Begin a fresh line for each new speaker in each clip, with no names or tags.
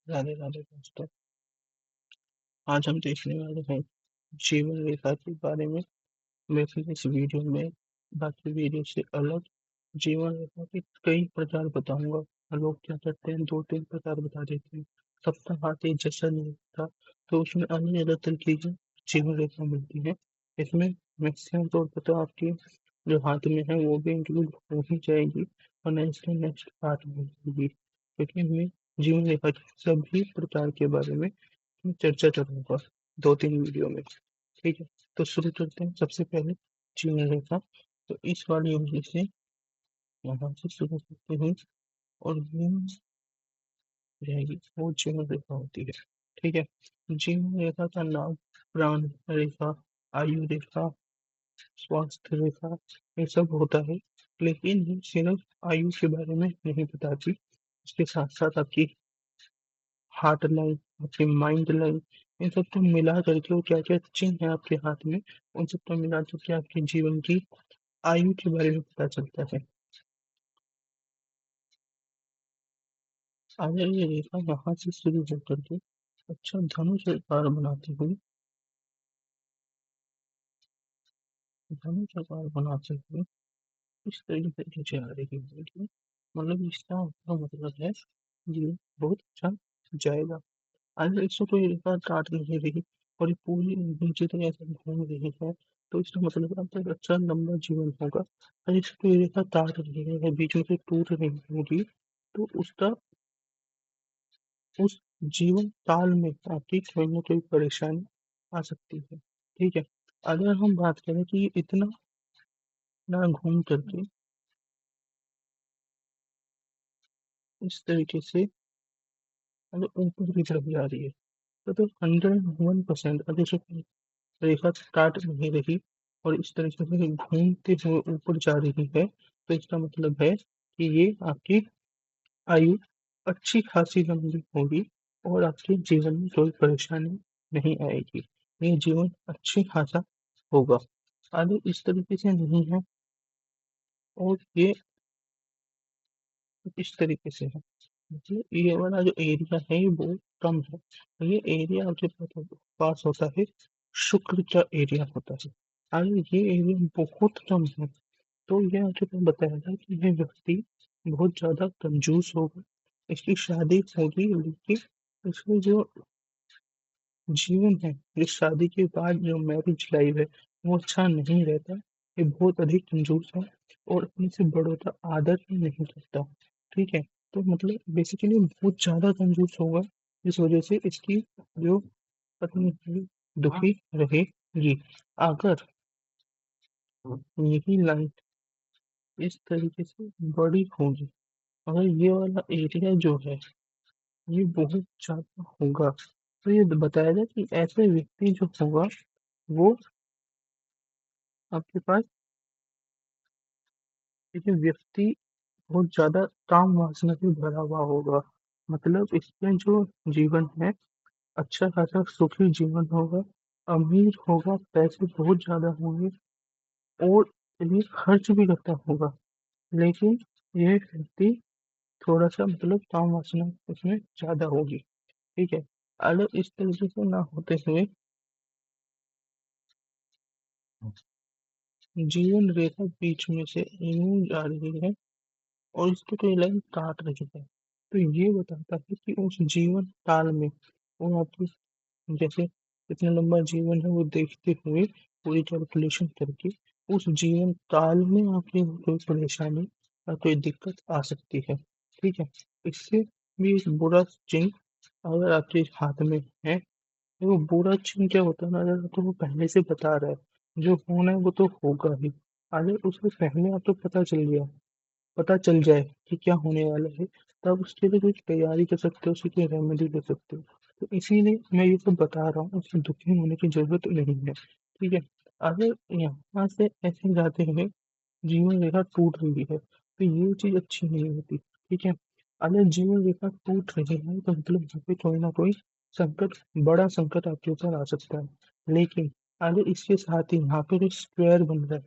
राधे राधे दोस्तों। आज हम देखने वाले हैं जीवन रेखा के बारे में। मैं फिर इस वीडियो में बाकी वीडियो से अलग जीवन रेखा के कई प्रकार बताऊंगा। लोग क्या करते हैं, दो तीन प्रकार बता देते हैं। सप्ताहांत एक जैसा नहीं होता, तो उसमें अलग अलग तरीके की जीवन रेखा मिलती है। इसमें मैक्सिमम तौर पर तो आपकी जो हाथ में है वो भी इंक्लूड हो ही जाएगी, और नेक्स्ट नेक्स्ट पार्ट में होगी, क्योंकि हमें जीवन रेखा के सभी प्रकार के बारे में मैं चर्चा करूंगा दो तीन वीडियो में। ठीक है, तो शुरू करते हैं। सबसे पहले जीवन रेखा। तो इस वाली उंगली से यहाँ से शुरू करते हैं और घूम जाएगी, वो जीवन रेखा होती है। ठीक है, जीवन रेखा का नाम प्राण रेखा, आयु रेखा, स्वास्थ्य रेखा, ये सब होता है। लेकिन ये सिर्फ आयु के बारे में नहीं बताती, इसके साथ साथ आपकी हार्ट लाइन, आपकी माइंड लाइन, इन सबको मिला करके वो क्या क्या चिन्ह है आपके हाथ में, उन सबको मिला करके आपके जीवन की आयु के बारे में पता चलता है। अगर ये रेखा यहाँ से शुरू होकर के अच्छा धनुष आकार बनाती हुई, धनुष आकार बनाते हुए इस तरीके से जा रही होगी, मतलब इसका मतलब है ये बहुत अच्छा जाएगा। अगर इससे कोई रेखा काट नहीं रही और ये पूरी नीचे तक ऐसे घूम रही है, तो इसका मतलब आपका एक अच्छा लंबा जीवन होगा। अगर इससे कोई रेखा काट रही है या बीच में से टूट रही होगी, तो उसका उस जीवन काल में आपकी कोई ना कोई परेशानी आ सकती है। ठीक है, अगर हम बात करें कि ये इतना ना घूम करके इस तरीके से अगर ऊपर की तरफ जा रही है, तो 101% अगर से रेखा काट नहीं रही और इस तरीके से घूमते हुए ऊपर जा रही है, तो इसका मतलब है कि ये आपकी आयु अच्छी खासी लंबी होगी और आपके जीवन में कोई परेशानी नहीं आएगी। ये जीवन अच्छी खासा होगा। आगे इस तरीके से नहीं है, और ये इस तरीके से है, मतलब ये वाला जो एरिया है ये बहुत कम है। ये एरिया आपके पास होता है, शुक्र का एरिया होता है। अगर ये एरिया बहुत कम है, तो ये आपके पास बताएगा कि यह व्यक्ति बहुत ज्यादा कंजूस होगा। इसकी शादी होगी, लेकिन इसमें जो जीवन है, इस शादी के बाद जो मैरिज लाइफ है, वो अच्छा नहीं रहता। ये बहुत अधिक कंजूस है और अपने से बड़ों का आदर ही नहीं करता। ठीक है, तो मतलब बेसिकली बहुत ज्यादा कंजूस होगा, इस वजह से इसकी जो पत्नी है दुखी रहेगी। अगर यही लाइन इस तरीके से बड़ी होगी, अगर ये वाला एरिया जो है ये बहुत ज्यादा होगा, तो ये बताया जाए कि ऐसे व्यक्ति जो होगा वो आपके पास, ये व्यक्ति बहुत ज्यादा काम वासना से भरा हुआ होगा। मतलब इसमें जो जीवन है अच्छा खासा सुखी जीवन होगा, अमीर होगा, पैसे बहुत ज्यादा होंगे और ये खर्च भी करता होगा। लेकिन ये व्यक्ति थोड़ा सा मतलब काम वासना उसमें ज्यादा होगी। ठीक है, अगर इस तरीके से ना होते हुए जीवन रेखा बीच में से यूं जा रही है और इसकी कोई लाइन काट रही है, तो ये बताता है कि उस जीवन काल में वो आपकी, जैसे इतना लंबा जीवन है वो देखते हुए पूरी कैलकुलेशन करके उस जीवन काल में आपकी कोई परेशानी या कोई दिक्कत आ सकती है। ठीक है, इससे भी एक बुरा चिन्ह अगर आपके हाथ में है, तो वो बुरा चिन्ह क्या होता है ना, अगर तो वो पहले से बता रहा है जो होना है वो तो होगा ही। अगर उससे पहले आपको पता चल जाए कि क्या होने वाला है, तब उसके लिए कुछ तैयारी कर सकते हो, उसकी कोई रेमेडी कर सकते हो। तो इसीलिए मैं ये सब बता रहा हूँ, उसमें दुखी होने की जरूरत नहीं है। ठीक है, अगर यहाँ से ऐसे जाते हुए जीवन रेखा टूट रही है, तो ये चीज अच्छी नहीं होती। ठीक है, अगर जीवन रेखा टूट रही है तो मतलब यहाँ पे कोई ना कोई संकट, बड़ा संकट आपके ऊपर आ सकता है। लेकिन अगर इसके साथ ही यहाँ पे जो स्क्वायर बन रहा है,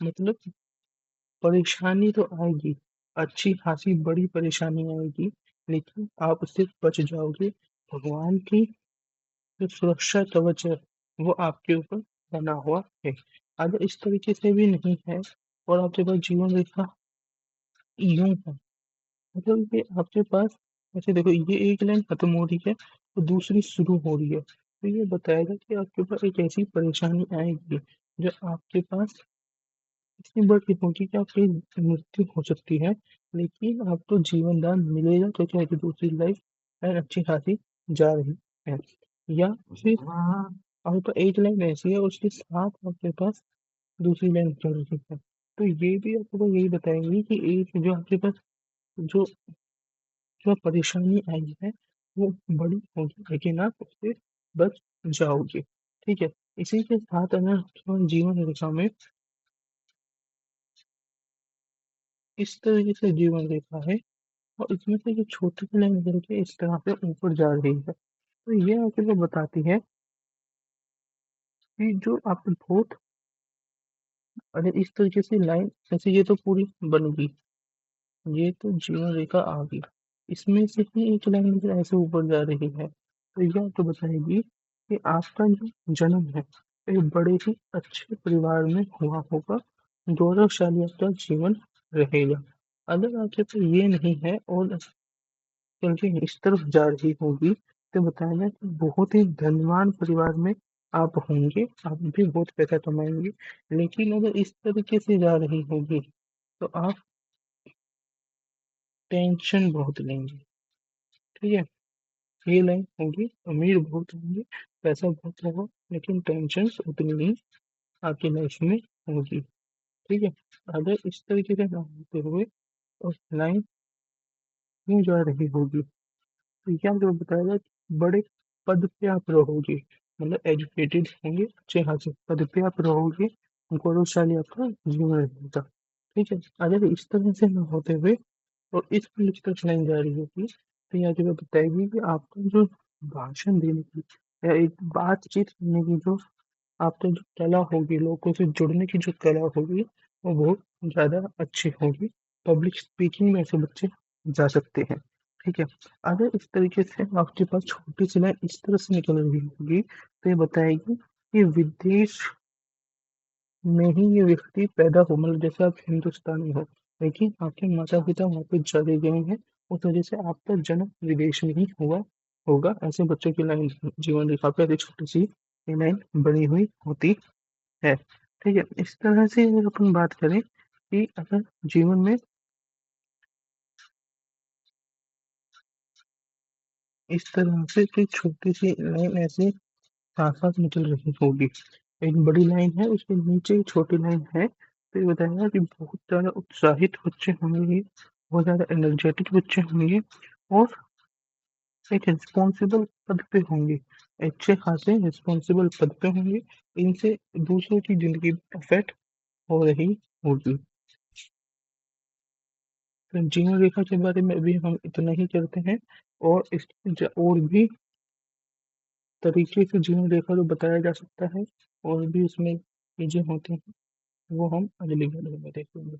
मतलब परेशानी तो आएगी, अच्छी खासी बड़ी परेशानी आएगी, लेकिन आप उससे बच जाओगे। भगवान की जो सुरक्षा कवच है वो आपके ऊपर बना हुआ है। अगर इस तरीके से भी नहीं है और आपके पास जीवन रेखा यूं है, मतलब ये आपके पास, ऐसे देखो ये एक लाइन खत्म हो रही है तो दूसरी शुरू हो रही है, तो ये बताएगा कि आपके ऊपर एक ऐसी परेशानी आएगी जो आपके पास इतनी बड़ी होगी कि आपकी मृत्यु हो सकती है, लेकिन आपको जीवन दान मिलेगा क्योंकि आपकी दूसरी लाइफ लाइन अच्छी खासी जा रही है। या फिर आपके पास एक लाइन ऐसी है उसके साथ आपके पास दूसरी लाइन चल रही है, तो ये भी आपको यही बताएंगे कि एक जो आपके पास जो जो परेशानी आई है वो बड़ी होगी, लेकिन आप उससे बच जाओगे। ठीक है। इसी के साथ अगर थोड़ा जीवन रेखा में इस तरीके से जीवन रेखा है और इसमें से जो छोटी सी लाइन निकल के इस तरह से ऊपर जा रही है, तो ये आपको बताती है कि जो आप बहुत, अगर इस तरीके से लाइन ऐसे ये तो पूरी बन गई, ये तो जीवन रेखा आ गई, इसमें से ही एक लाइन अगर ऐसे ऊपर जा रही है तो ये आपको बताएगी कि आपका जो जन्म है एक बड़े ही अच्छे परिवार में हुआ होगा, गौरवशाली आपका जीवन रहेगा। अगर आपके पास ये नहीं है और चलती इस तरफ जा रही होगी तो बताएगा कि बहुत ही धनवान परिवार में आप होंगे, आप भी बहुत पैसा कमाएंगे। लेकिन अगर इस तरीके से जा रही होगी तो आप टेंशन बहुत लेंगे। ठीक है। ये लाइन होगी, अमीर बहुत होंगे, पैसा बहुत होगा, लेकिन टेंशन उतनी ही आपकी लाइफ में होगी। ठीक है। अगर इस तरीके से ना होते हुए और लाइन क्यों जा रही होगी तो ये आपको बताएगा कि बड़े पद पे आप रहोगे, मतलब एजुकेटेड होंगे, अच्छे खासे पद पे आप रहोगे, गौरवशाली आपका जीवन रहेगा। ठीक है। अगर इस तरह से ना होते हुए और इस पुलिस तक लाइन जा रही होगी तो यहाँ जो बताएगी कि आपका जो भाषण देने की या एक बातचीत करने की जो आपकी जो कला होगी, लोगों से जुड़ने की जो कला होगी वो बहुत ज़्यादा अच्छी होगी। पब्लिक स्पीकिंग में ऐसे बच्चे जा सकते हैं। ठीक है। अगर इस तरीके से आपके पास छोटी सी लाइन इस तरह से निकल रही होगी तो ये बताएगी कि विदेश में ही ये व्यक्ति पैदा हो, मतलब जैसे आप हिंदुस्तानी हो लेकिन आपके माता पिता वहाँ पे चले गए हैं, उस वजह से आपका जन्म विदेश में ही हुआ होगा। ऐसे बच्चों की लाइन जीवन रेखा पे ऐसी छोटी सी ये लाइन बनी हुई होती है। ठीक है। इस तरह से अगर अपन बात करें कि अगर जीवन में इस तरह से कोई छोटी सी लाइन ऐसे साथ साथ निकल रही होगी, एक बड़ी लाइन है उसके नीचे एक छोटी लाइन है, तो ये बताएगा कि बहुत ज़्यादा उत्साहित बच्चे होंगे, बहुत ज़्यादा एनर्जेटिक बच्चे होंगे और एक रिस्पॉन्सिबल पद पे होंगे, अच्छे खासे रिस्पॉन्सिबल पद पे होंगे। इनसे दूसरों की जिंदगी अफेक्ट हो रही होगी। तो जीवन रेखा के बारे में अभी हम इतना ही करते हैं और इस और भी तरीके से जीवन रेखा को बताया जा सकता है और भी उसमें चीजें होती हैं, वो हम अगली वीडियो में देखेंगे।